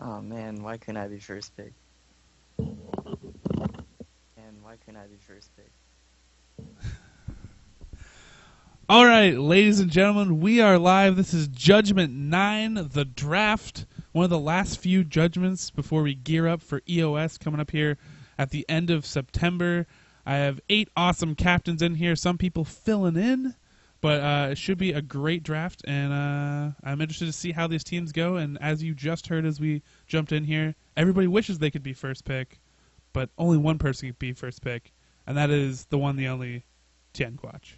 Oh man, why couldn't I be first pick? And why couldn't I be first pick? All right, ladies and gentlemen, we are live. This is Judgment 9, the draft. One of the last few judgments before we gear up for EOS coming up here at the end of September. I have 8 awesome captains in here, some people filling in, but it should be a great draft, and I'm interested to see how these teams go. And as you just heard as we jumped in here, everybody wishes they could be first pick, but only one person can be first pick, and that is the one, the only, Tien Quach.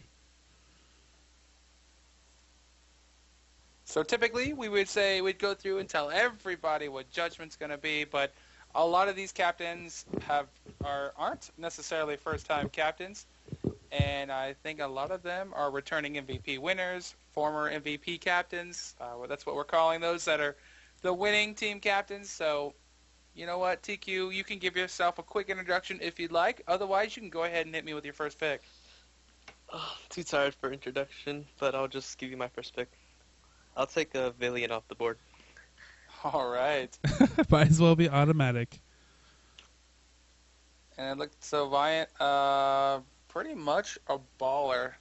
So typically, we would say we'd go through and tell everybody what judgment's going to be, but a lot of these captains aren't necessarily first-time captains, and I think a lot of them are returning MVP winners, former MVP captains. Well, that's what we're calling those that are the winning team captains. So, you know what, TQ, you can give yourself a quick introduction if you'd like. Otherwise, you can go ahead and hit me with your first pick. Oh, too tired for introduction, but I'll just give you my first pick. I'll take a Villian off the board. All right. Might as well be automatic. And it looked so Viant, pretty much a baller.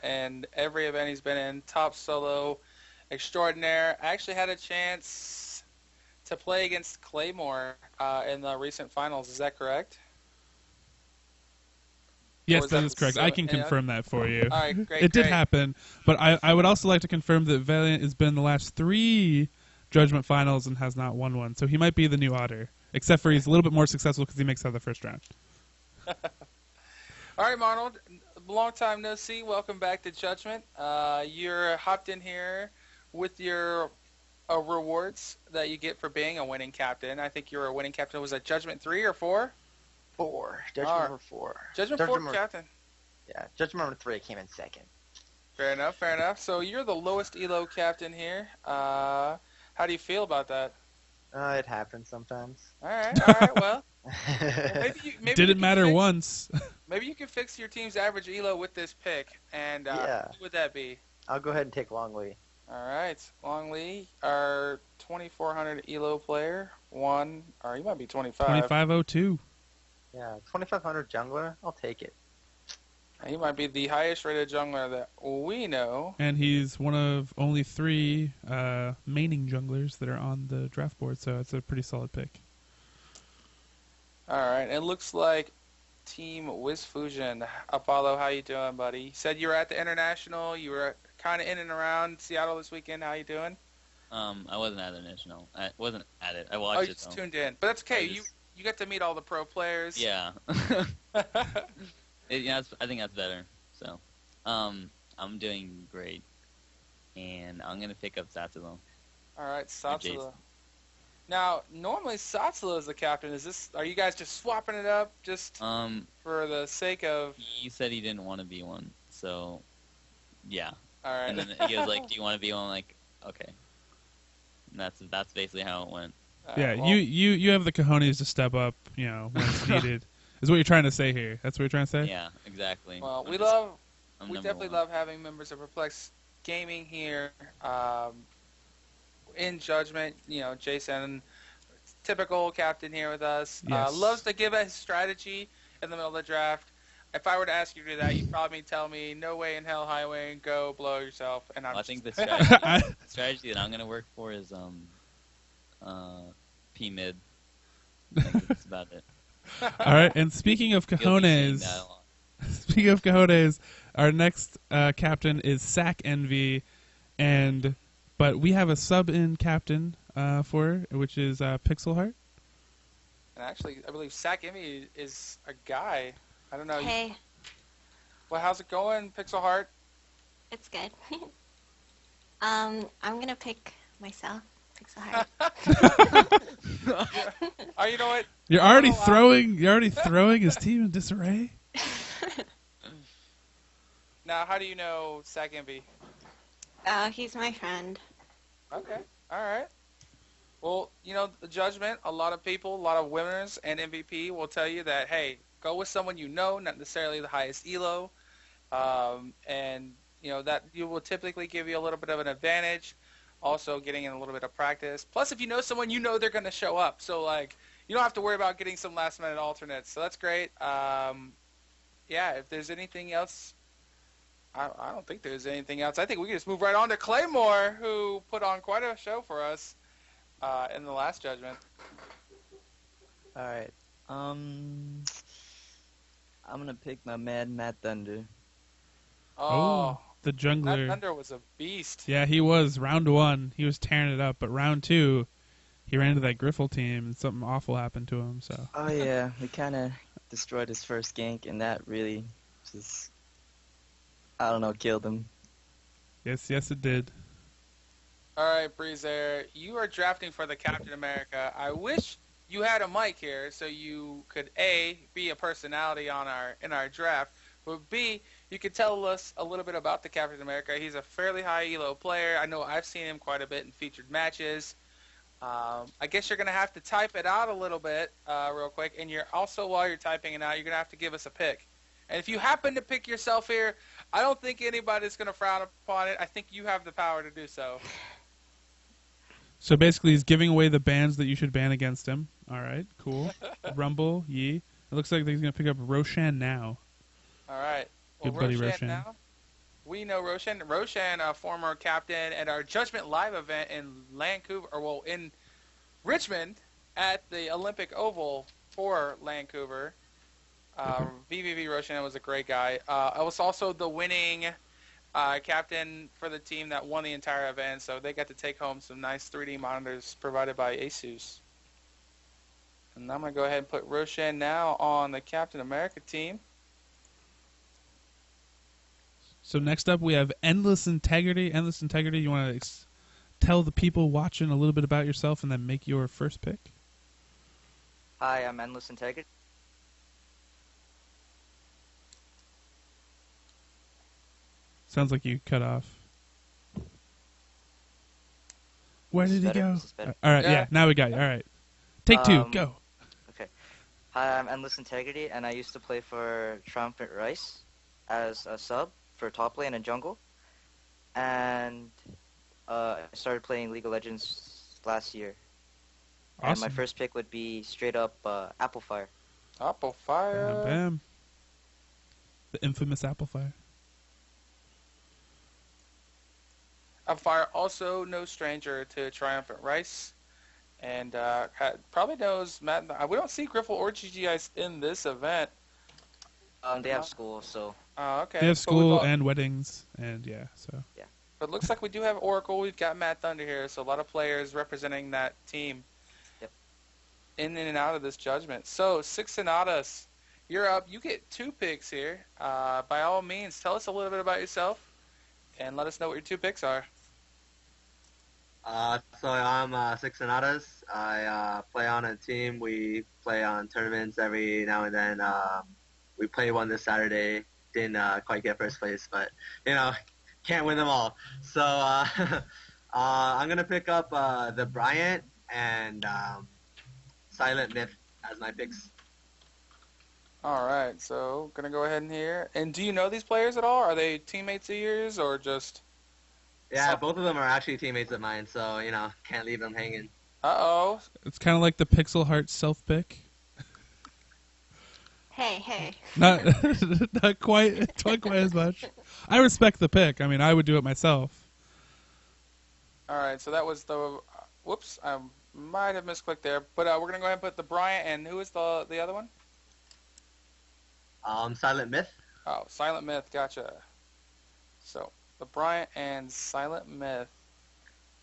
And every event he's been in, top solo extraordinaire. I actually had a chance to play against Claymore in the recent finals. Is that correct? Yes, that is correct. I can confirm that for you. All right, great. It did happen, but I would also like to confirm that Valiant has been in the last 3 Judgment Finals and has not won one, so he might be the new Otter, except for he's a little bit more successful because he makes out of the first round. All right, Arnold, long time no see. Welcome back to Judgment. You're hopped in here with your rewards that you get for being a winning captain. I think you're a winning captain. Was that Judgment 3 or 4? 4. Judgment number 4. Judgment 4 captain. Yeah, Judgment number 3 came in second. Fair enough, fair enough. So you're the lowest elo captain here. How do you feel about that? It happens sometimes. All right, well. maybe didn't matter once. Maybe you can fix your team's average elo with this pick, and yeah. Who would that be? I'll go ahead and take Longley. All right, Longley, our 2400 elo player, or he might be 25. 2502. Yeah, 2500 jungler, I'll take it. He might be the highest rated jungler that we know. And he's one of only 3 maining junglers that are on the draft board, so it's a pretty solid pick. All right, it looks like Team WizFusion. Apollo, how you doing, buddy? You said you were at the International. You were kind of in and around Seattle this weekend. How you doing? I wasn't at the International. I wasn't at it. I watched it. You just tuned in. But that's okay. You got to meet all the pro players. Yeah. I think that's better. So, I'm doing great, and I'm gonna pick up Satsuma. All right, Satsuma. Now, normally Satsuma is the captain. Are you guys just swapping it up just for the sake of? He said he didn't want to be one, so yeah. All right. And then he was like, "Do you want to be one?" I'm like, okay. And that's basically how it went. Yeah, well, you have the cojones to step up, when it's needed. Is what you're trying to say here? That's what you're trying to say? Yeah, exactly. Well, we definitely love having members of Perplex Gaming here. In Judgment, Jason, typical captain here with us. Yes. Loves to give a strategy in the middle of the draft. If I were to ask you to do that, you'd probably tell me, no way in hell, Highway, and go blow yourself. And I think the strategy that I'm going to work for is P mid. I think that's about it. All right, and speaking of cojones, our next captain is Sack Envy, but we have a sub-in captain for her, which is Pixel Heart. And actually, I believe Sack Envy is a guy. I don't know. Hey. Well, how's it going, Pixel Heart? It's good. I'm gonna pick myself, Pixel Heart. Oh, you know what? You're already throwing his team in disarray. Now, how do you know Sack Envy? He's my friend. Okay. All right. Well, the Judgment, a lot of people, a lot of winners and MVP will tell you that, hey, go with someone you know, not necessarily the highest elo. And, that you will typically give you a little bit of an advantage. Also getting in a little bit of practice. Plus, if you know someone, you know they're going to show up. So, like, you don't have to worry about getting some last-minute alternates. So that's great. Yeah, if there's anything else, I don't think there's anything else. I think we can just move right on to Claymore, who put on quite a show for us in the last Judgment. All right. I'm gonna pick my man Matt Thunder. Oh, the Matt jungler. Thunder was a beast. Yeah, he was. Round 1, he was tearing it up. But round 2, he ran into that Griffle team, and something awful happened to him. So Oh yeah, we kind of destroyed his first gank, and that really just, I don't know, killed him. yes, it did. All right, Breezer, you are drafting for the Captain America. I wish you had a mic here so you could A, be a personality on in our draft, but B, you could tell us a little bit about the Captain America. He's a fairly high elo player. I know I've seen him quite a bit in featured matches. I guess you're going to have to type it out a little bit real quick, and you're also, while you're typing it out, you're going to have to give us a pick. And if you happen to pick yourself here, I don't think anybody's going to frown upon it. I think you have the power to do so. So basically, he's giving away the bans that you should ban against him. All right, cool. Rumble, Yi. It looks like he's going to pick up Roshan now. All right. Well, Good buddy, Roshan. now. We know Roshan. Roshan, a former captain at our Judgment Live event in in Richmond at the Olympic Oval for Vancouver. VVV Roshan was a great guy. I was also the winning captain for the team that won the entire event, so they got to take home some nice 3D monitors provided by Asus. And I'm going to go ahead and put Roshan now on the Captain America team. So next up, we have Endless Integrity. Endless Integrity, you want to tell the people watching a little bit about yourself and then make your first pick? Hi, I'm Endless Integrity. Sounds like you cut off. Where did he go? This is better. All right, Yeah. yeah, now we got you. All right. Take 2, go. Hi, I'm Endless Integrity, and I used to play for Triumphant Rice as a sub for top lane and jungle. And I started playing League of Legends last year. And my Awesome. first pick would be straight up Apple Fire. Apple Bam, Fire. bam. The infamous Apple Fire. Apple Fire, also no stranger to Triumphant Rice. And probably knows Matt. We don't see Griffle or GGIs in this event. They have school, so Okay. They have But school we've and weddings, and yeah, so. But it looks like we do have Oracle. We've got Matt Thunder here, so a lot of players representing that team. Yep. In and out of this Judgment. So, Six Sonatas, you're up. You get 2 picks here. By all means, tell us a little bit about yourself, and let us know what your 2 picks are. So I'm Six Sonatas. I play on a team. We play on tournaments every now and then. We played one this Saturday. Didn't quite get first place, but can't win them all. So I'm gonna pick up the Bryant and Silent Myth as my picks. All right, so gonna go ahead and here. And do you know these players at all? Are they teammates of yours or just? Yeah, So- both of them are actually teammates of mine, so can't leave them hanging. Uh-oh. It's kind of like the Pixel Heart self-pick. Hey. Not, not quite as much. I respect the pick. I mean, I would do it myself. All right, so that was the. Whoops, I might have misclicked there, but we're gonna go ahead and put the Bryant. And who is the other one? Silent Myth. Oh, Silent Myth, gotcha. So, the Bryant and Silent Myth.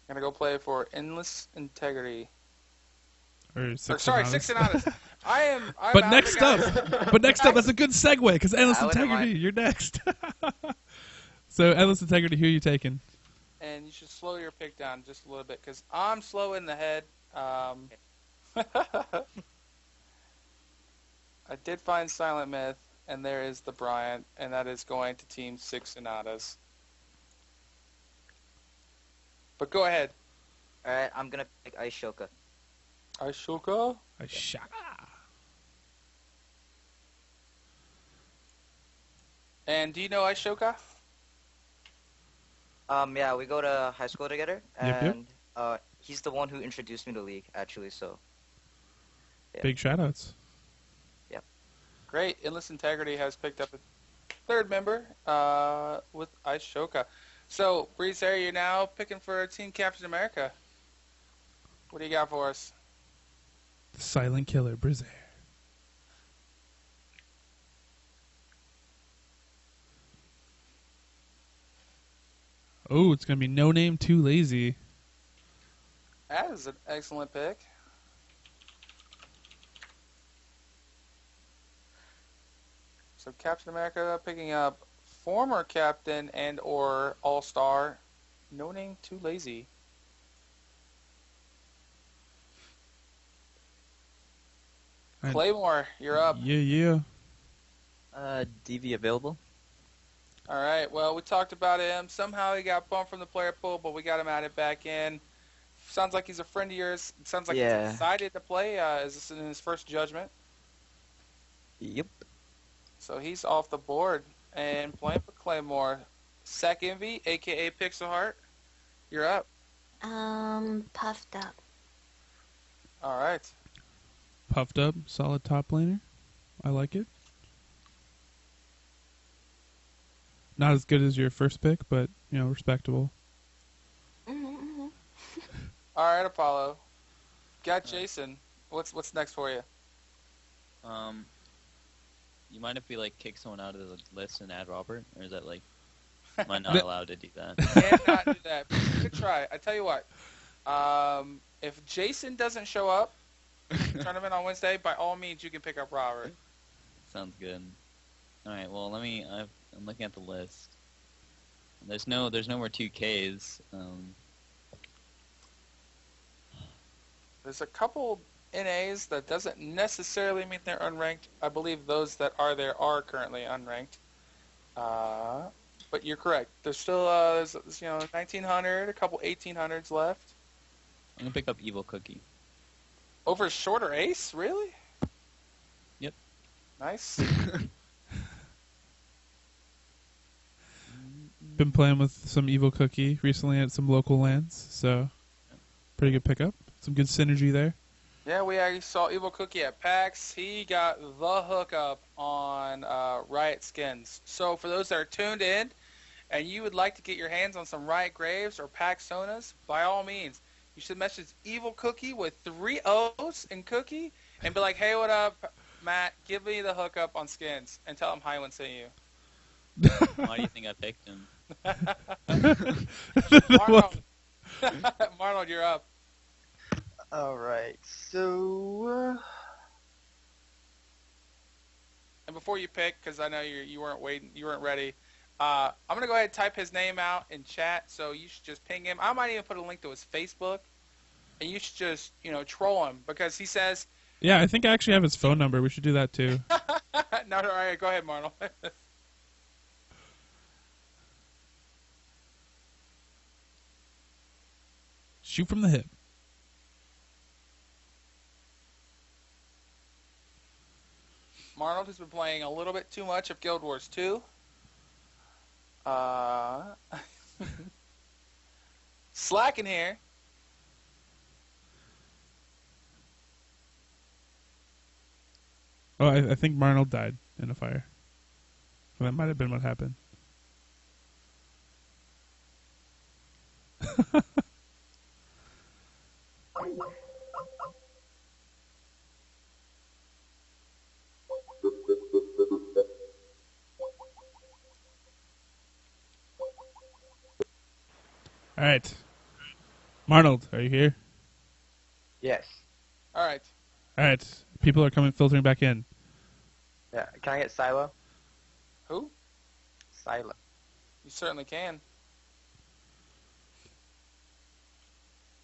I'm going to go play for Endless Integrity. Six Sonatas. I'm But out next the guy. up, that's a good segue, because Endless I wouldn't Integrity, mind. you're next. So, Endless Integrity, who are you taking? And you should slow your pick down just a little bit, because I'm slow in the head. I did find Silent Myth, and there is the Bryant, and that is going to Team Six Sonatas. But go ahead. alright, I'm gonna pick Aishoka. Ashoka? Shaka. And do you know Ashoka? Yeah, we go to high school together, Yep, yep. and he's the one who introduced me to League, actually. So yeah. Big shoutouts. Great. Endless Integrity has picked up a third member with Aishoka. So, Breeze, you're now picking for Team Captain America. What do you got for us? The silent killer, Brizaire. Oh, it's gonna be No Name Too Lazy. That is an excellent pick. So Captain America picking up former captain and or all-star, No Name Too Lazy. And- Claymore, you're up. Yeah. DV available? All right. Well, we talked about him. Somehow he got bumped from the player pool, but we got him added back in. Sounds like he's a friend of yours. Sounds like Yeah. he's excited to play. Is this in his first judgment? Yep. So he's off the board and playing for Claymore. Sack Envy, aka Pixel Heart, you're up. Puffed up. All right. Puffed up, solid top laner. I like it. Not as good as your first pick, but respectable. Mm-hmm. All right, Apollo. Got Jason. What's next for you? You mind if we kick someone out of the list and add Robert, or is that am I not allowed to do that? Cannot do that. Good try. I tell you what. If Jason doesn't show up tournament on Wednesday, by all means you can pick up Robert. Sounds good. All right. Well, I'm looking at the list. There's no more 2Ks. There's a couple NAs that doesn't necessarily mean they're unranked. I believe those that are there are currently unranked. But you're correct. There's still 1900, a couple 1800s left. I'm gonna pick up Evil Cookie. Over Shorter Ace, really? Yep. Nice. Been playing with some Evil Cookie recently at some local lands, so pretty good pickup. Some good synergy there. Yeah, we actually saw Evil Cookie at PAX. He got the hookup on Riot Skins. So for those that are tuned in and you would like to get your hands on some Riot Graves or PAX Sonas, by all means, you should message Evil Cookie with 3 O's in Cookie and be like, hey, what up, Matt? Give me the hookup on Skins and tell him Highland sent you. Why do you think I picked him? Marnold. Marnold, you're up. All right. So And before you pick, because I know you weren't waiting, you weren't ready, I'm gonna go ahead and type his name out in chat. So you should just ping him. I might even put a link to his Facebook, and you should just troll him because he says. Yeah, I think I actually have his phone number. We should do that too. No, all right, go ahead, Marnold. Shoot from the hip. Marnold has been playing a little bit too much of Guild Wars 2. Slacking here. Oh, I think Marnold died in a fire. So that might have been what happened. All right. Marnold, are you here? yes. All right. All right. People are filtering back in. Yeah. Can I get Silo? Who? Silo. You certainly can.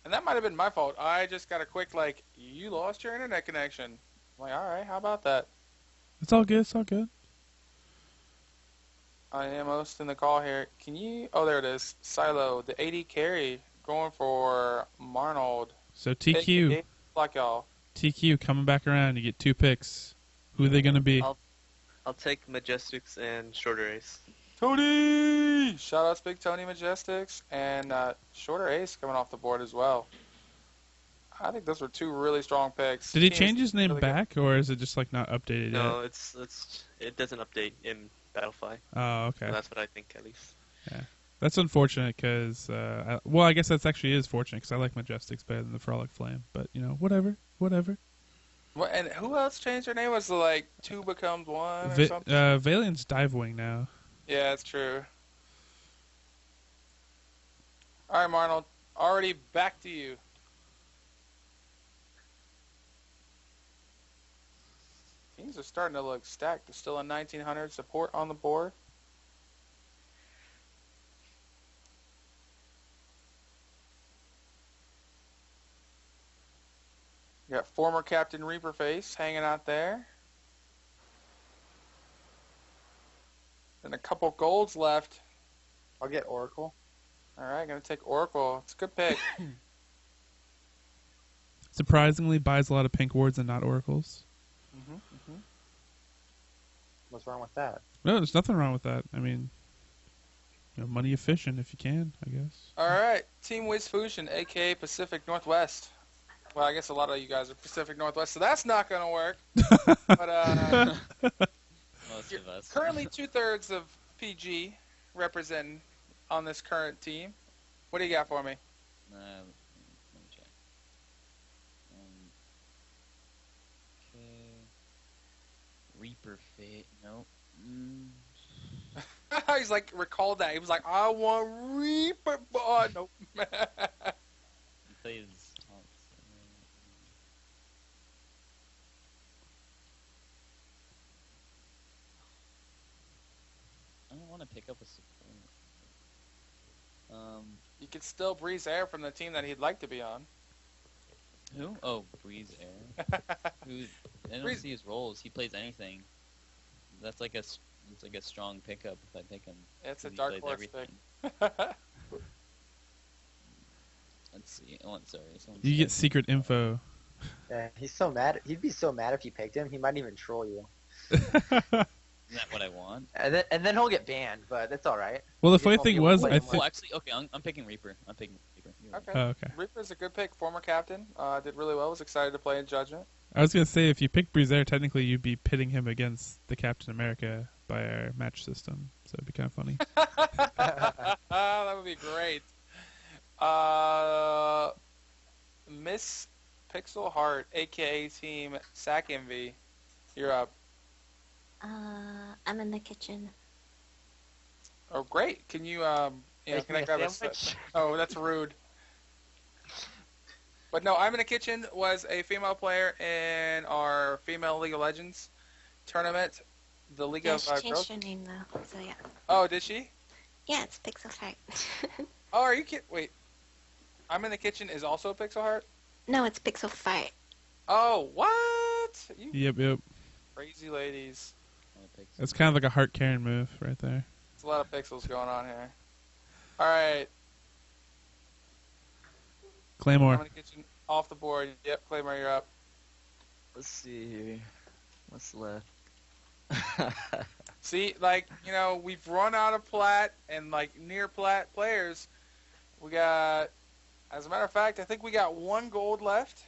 And that might have been my fault. I just got a quick, you lost your internet connection. I'm like, all right, how about that? It's all good. It's all good. I am hosting the call here. Can you... Oh, there it is. Silo, the AD carry, going for Marnold. So TQ. AKA Like y'all. TQ coming back around. You get 2 picks. Who are they going to be? I'll take Majestics and Shorter Ace. Tony! Shout outs Big Tony Majestics and Shorter Ace coming off the board as well. I think those were two really strong picks. Did he Team is change his name really good. back, or is it just like not updated No, yet? it doesn't update in Battlefy. Oh, okay. So that's what I think, at least. That's unfortunate because, well, I guess that's actually is fortunate because I like Majestics better than the Frolic Flame. But you know, whatever. What, and who else changed their name? Was it like 2 becomes 1 or something? Valiant's Dive Wing now. Yeah, that's true. All right, Marnold. Already back to you. Things are starting to look stacked. There's still a 1900 support on the board. You got former Captain Reaperface hanging out there. And a couple golds left. I'll get Oracle. All right, gonna take Oracle. It's a good pick. Surprisingly, buys a lot of pink wards and not oracles. What's wrong with that? No, there's nothing wrong with that. I mean, you know, money efficient if you can, I guess. All right, Team Wiz Fusion, aka Pacific Northwest. Well, I guess a lot of you guys are Pacific Northwest, so that's not gonna work. But Most of us. currently 2/3 of PG representing on this current team. What do you got for me? Let me check. Okay. Reaper Fate. Nope. He's like, recall that. He was like, I want Reaper. Oh, nope. He plays Thompson. I don't want to pick up a support. You could still breeze air from the team that he'd like to be on. Who? Oh, Breeze Air. Who? I don't Breeze- see his roles. He plays anything. That's like it's like a strong pickup if I pick him. It's a 'cause he dark plays horse everything. pick. Let's see. Oh, sorry. someone You get said- secret info. Yeah, he's so mad. He'd be so mad if you picked him. He might even troll you. Isn't that what I want? And then he'll get banned, but it's all right. Well, the You funny won't thing be able to was, play I him think. Oh, actually, okay. I'm picking Reaper. I'm picking Reaper. You're right. Okay. Oh, okay. Reaper's a good pick. Former captain. Did really well. Was excited to play in Judgment. I was gonna say if you pick Breezer, technically you'd be pitting him against the Captain America by our match system, so it'd be kind of funny. That would be great. Miss Pixel Heart, aka Team Sack Envy, you're up. I'm in the kitchen. Oh, great! Can you can I me a grab a? sandwich? Oh, that's rude. But no, I'm in the kitchen was a female player in our female League of Legends tournament, the League Yeah, of she Girls. changed her name though, so yeah. Oh, did she? Yeah, it's Pixel Fight. Oh, are you kidding? Wait, I'm in the kitchen is also a Pixel Heart. No, it's Pixel Fight. Oh, what? You Yep. crazy ladies. I'm gonna pick It's some- kind of like a heart Karen move right there. There's a lot of pixels going on here. All right, I'm Claymore. in the kitchen, off the board. Yep, Claymore, you're up. Let's see here. What's left? See, like, you know, we've run out of plat and, like, near plat players. We got, as a matter of fact, I think we got 1 gold left.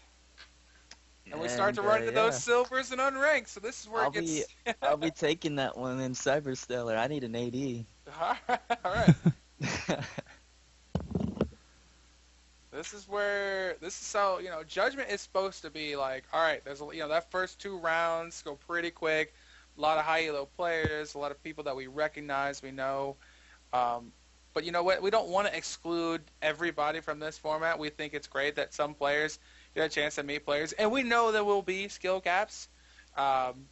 And we start to run into those silvers and unranked. So this is where I'll it gets... I'll be taking that one in Cyberstellar. I need an AD. All right. This is how, you know, Judgment is supposed to be like, all right, there's, you know, that first 2 rounds go pretty quick. A lot of high elo players, a lot of people that we recognize, we know. But you know what? We don't want to exclude everybody from this format. We think it's great that some players get a chance to meet players, and we know there will be skill gaps,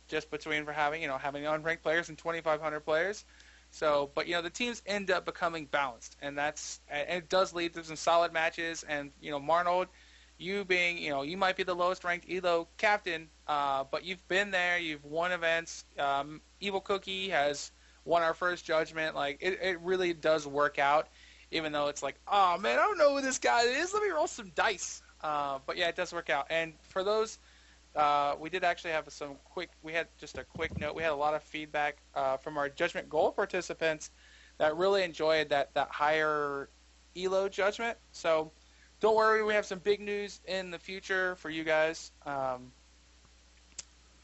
just between for having unranked players and 2,500 players. So, but you know, the teams end up becoming balanced, and it does lead to some solid matches. And you know, Marnold, you being, you know, you might be the lowest ranked Elo captain, but you've been there, you've won events. Evil Cookie has won our first Judgment. Like, it really does work out, even though it's like, oh man, I don't know who this guy is. Let me roll some dice. But yeah, it does work out. And for those, we did actually have we had just a quick note. We had a lot of feedback from our Judgment Gold participants that really enjoyed that higher elo judgment. So don't worry, we have some big news in the future for you guys.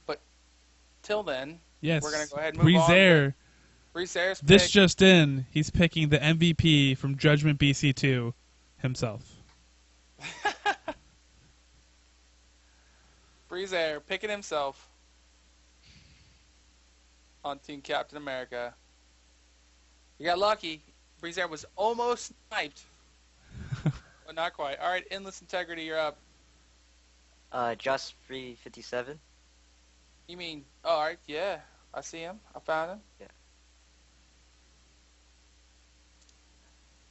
But till then, Yes. we're gonna go ahead and move on. Breezair's This pick. just in, he's picking the MVP from Judgment BC2 himself. Breezair picking himself on Team Captain America. You got lucky. Breezair was almost sniped, but not quite. All right, Endless Integrity, you're up. Just 357. You mean? Oh, all right, yeah, I see him. I found him. Yeah.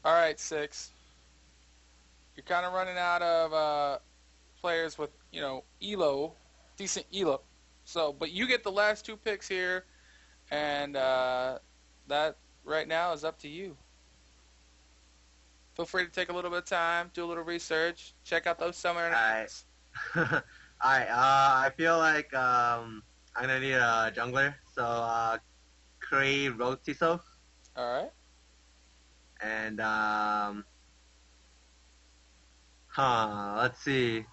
All right, 6. You're kind of running out of players with, elo, decent elo. So, but you get the last 2 picks here, and that right now is up to you. Feel free to take a little bit of time, do a little research, check out those summer. Alright. Alright, I feel like I'm gonna need a jungler, so Kree Rotiso. All right. And let's see.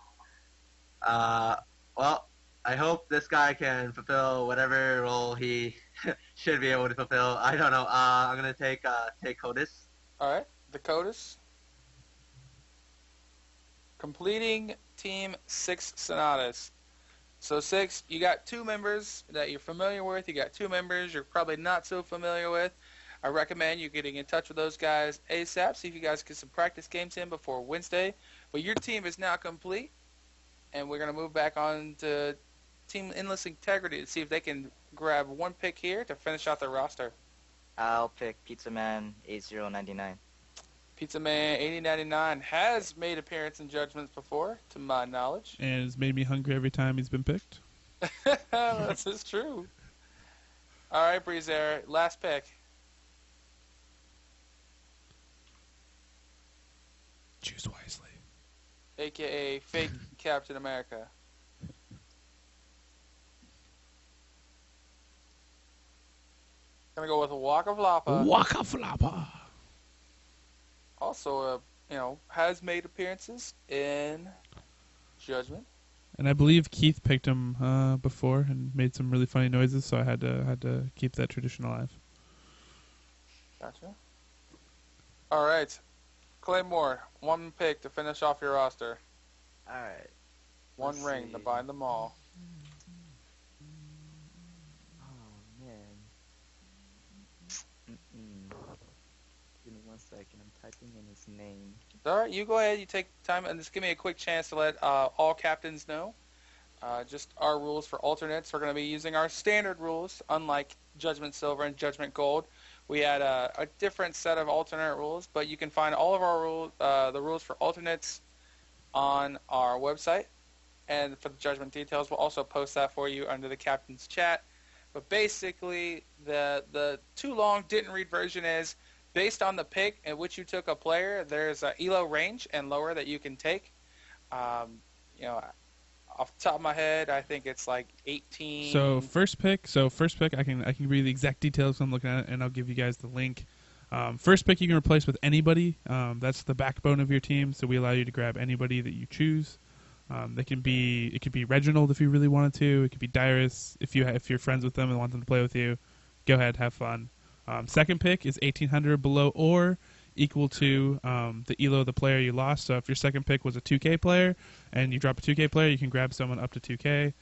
Well, I hope this guy can fulfill whatever role he should be able to fulfill. I don't know. I'm gonna take Codis. All right, Dakotas. Completing Team 6 Sonatas. So 6, you got 2 members that you're familiar with. You got 2 members you're probably not so familiar with. I recommend you getting in touch with those guys ASAP. See if you guys get some practice games in before Wednesday. But your team is now complete, and we're going to move back on to Team Endless Integrity to see if they can grab 1 pick here to finish out their roster. I'll pick Pizza Man 8099. Pizza Man 8099 has made appearance in Judgments before, to my knowledge. And it's made me hungry every time he's been picked. This is true. All right, Breezair, last pick. Choose wisely. A.K.A. fake Captain America. Gonna go with Waka Floppa. Waka Floppa. Also, has made appearances in Judgment. And I believe Keith picked him before and made some really funny noises, so I had to keep that tradition alive. Gotcha. All right, Claymore, 1 pick to finish off your roster. Alright. 1 Let's ring see. to bind them all. Oh, man. Give me 1 second. I'm typing in his name. All right, you go ahead. You take time and just give me a quick chance to let all captains know. Just our rules for alternates. We're going to be using our standard rules, unlike Judgment Silver and Judgment Gold. We had a different set of alternate rules, but you can find all of our rules, the rules for alternates, on our website. And for the Judgment details, we'll also post that for you under the captain's chat. But basically, the too long didn't read version is, based on the pick in which you took a player, there's an ELO range and lower that you can take. Off the top of my head, I think it's like 18. So first pick, I can read the exact details I'm looking at it, and I'll give you guys the link. First pick you can replace with anybody. That's the backbone of your team, so we allow you to grab anybody that you choose. It could be Reginald if you really wanted to. It could be Dyrus if you're friends with them and want them to play with you. Go ahead, have fun. Second pick is 1800 below or equal to the ELO of the player you lost. So if your second pick was a 2K player and you drop a 2K player, you can grab someone up to 2K.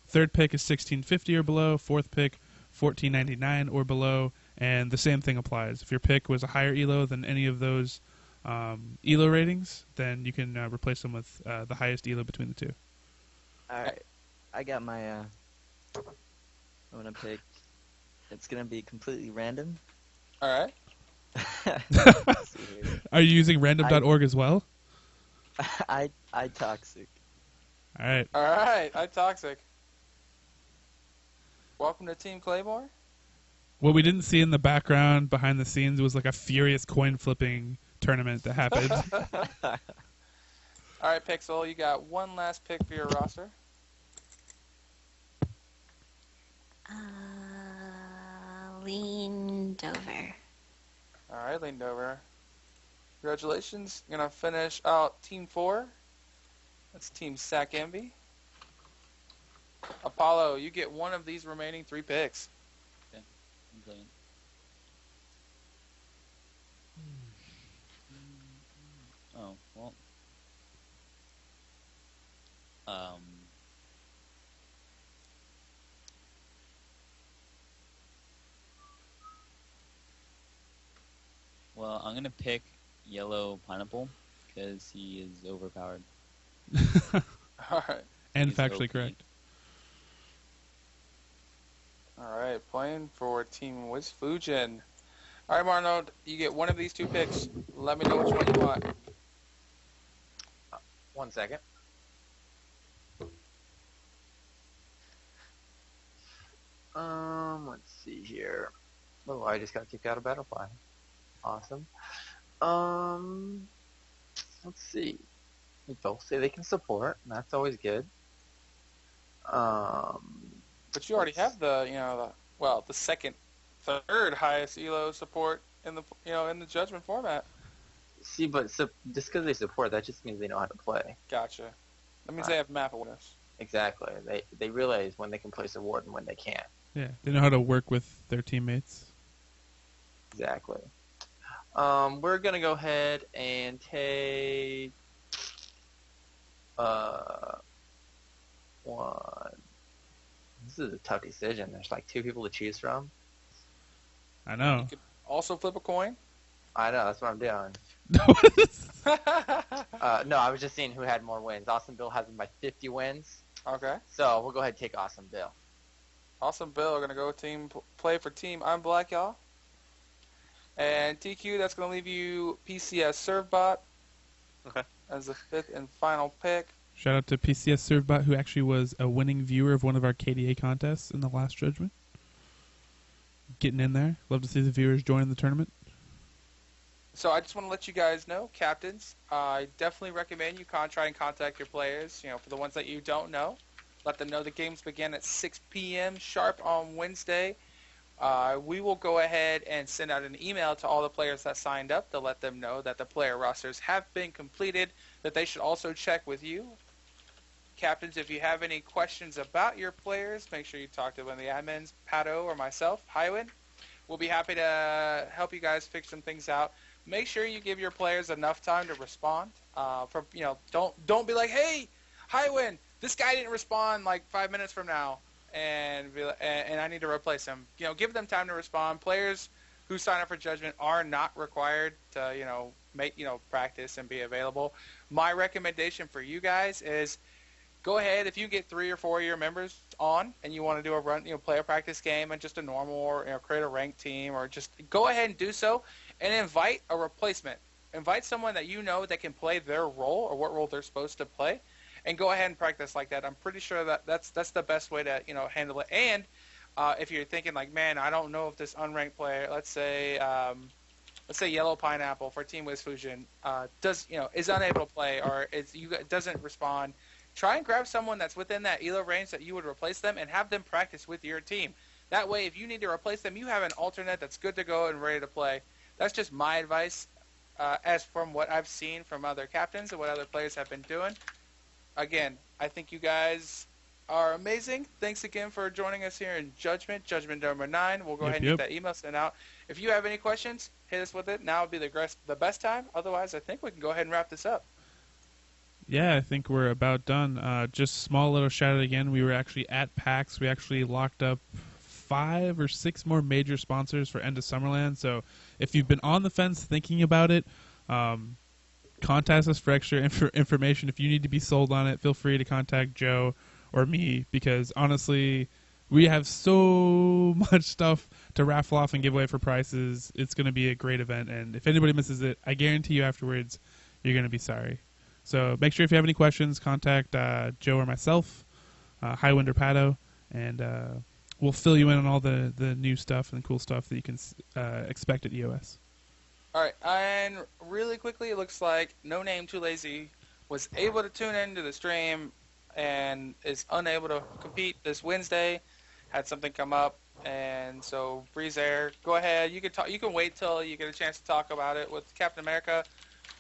Third pick is 1650 or below. Fourth pick, 1499 or below. And the same thing applies. If your pick was a higher ELO than any of those ELO ratings, then you can replace them with the highest ELO between the two. Alright. I got my, I'm gonna pick, it's gonna be completely random. All right. Let's see here. Are you using random.org as well? I toxic. All right. All right. iToxic. Welcome to Team Claymore. What we didn't see in the background behind the scenes was like a furious coin flipping tournament that happened. All right, Pixel, you got 1 last pick for your roster. leaned over. All right, leaned over. Congratulations. You're going to finish out Team 4. That's Team Sack Envy. Apollo, you get one of these remaining 3 picks. I'm playing. Oh, well. Well, I'm gonna pick Yellow Pineapple because he is overpowered. All right. And He's factually OP. correct. All right, playing for Team Wiz Fujin. All right, Marnold, you get one of these 2 picks. Let me know which one you want. 1 second. Let's see here. Oh, I just got kicked out of Battlefly. Awesome. Let's see. They both say they can support, and that's always good. But you already have the second, third highest ELO support in the Judgment format. See, but just because they support, that just means they know how to play. Gotcha. That means they have map awareness. Exactly. They realize when they can place a ward and when they can't. Yeah, they know how to work with their teammates. Exactly. We're gonna go ahead and take one. This is a tough decision. There's like 2 people to choose from. I know. You could also flip a coin. I know, that's what I'm doing. No, I was just seeing who had more wins. Awesome Bill has them by 50 wins. Okay. So we'll go ahead and take Awesome Bill. Awesome Bill are going to go play for Team I'm Black, y'all. And TQ, that's going to leave you PCS Servbot. Okay. As the 5th and final pick. Shout out to PCS Servbot, who actually was a winning viewer of one of our KDA contests in the last Judgment. Getting in there. Love to see the viewers join the tournament. So I just want to let you guys know, captains, I definitely recommend you try and contact your players, for the ones that you don't know. Let them know the games begin at 6 p.m. sharp on Wednesday. We will go ahead and send out an email to all the players that signed up to let them know that the player rosters have been completed, that they should also check with you. Captains, if you have any questions about your players, make sure you talk to one of the admins, Pato or myself, Highwind. We'll be happy to help you guys fix some things out. Make sure you give your players enough time to respond. Don't be like, hey, Highwind, this guy didn't respond like 5 minutes from now, and I need to replace him. Give them time to respond. Players who sign up for Judgment are not required to practice and be available. My recommendation for you guys is go ahead, if you get 3 or 4 of your members on and you want to do a run, play a practice game and just a normal or create a ranked team, or just go ahead and do so and invite a replacement. Invite someone that you know that can play their role or what role they're supposed to play, and go ahead and practice like that. I'm pretty sure that's the best way to handle it. And if you're thinking like, man, I don't know if this unranked player, let's say Yellow Pineapple for Team Wiz Fujin is unable to play or doesn't respond, try and grab someone that's within that ELO range that you would replace them and have them practice with your team. That way, if you need to replace them, you have an alternate that's good to go and ready to play. That's just my advice, as from what I've seen from other captains and what other players have been doing. Again, I think you guys are amazing. Thanks again for joining us here in Judgment number 9. We'll go ahead and get that email sent out. If you have any questions, hit us with it. Now would be the best time. Otherwise, I think we can go ahead and wrap this up. Yeah, I think we're about done. Just small little shout out again. We were actually at PAX. We actually locked up 5 or 6 more major sponsors for End of Summerland. So if you've been on the fence thinking about it, contact us for extra information. If you need to be sold on it, feel free to contact Joe or me, because honestly, we have so much stuff to raffle off and give away for prizes. It's going to be a great event, and if anybody misses it, I guarantee you afterwards you're going to be sorry. So make sure if you have any questions, contact Joe or myself, Highwind or Pato, and we'll fill you in on all the new stuff and cool stuff that you can expect at EOS. All right, and really quickly, it looks like No Name Too Lazy was able to tune into the stream and is unable to compete this Wednesday. Had something come up, And so, Breezer, go ahead. You can talk. You can wait till you get a chance to talk about it with Captain America,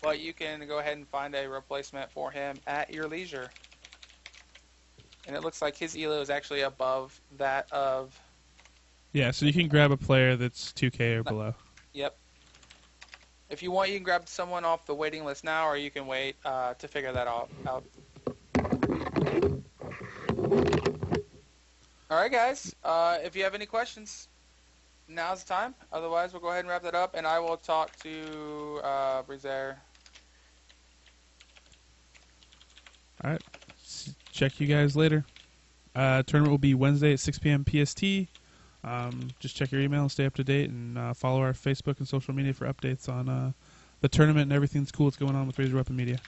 but you can go ahead and find a replacement for him at your leisure. And it looks like his elo is actually above that of. Yeah, so you can grab a player that's 2K or below. Yep. If you want, you can grab someone off the waiting list now, or you can wait to figure that out. All right, guys. If you have any questions, now's the time. Otherwise, we'll go ahead and wrap that up, and I will talk to Breezer. All right. Check you guys later. Tournament will be Wednesday at 6 p.m. PST. Just check your email and stay up to date, and follow our Facebook and social media for updates on the tournament and everything that's cool that's going on with Razor Weapon Media.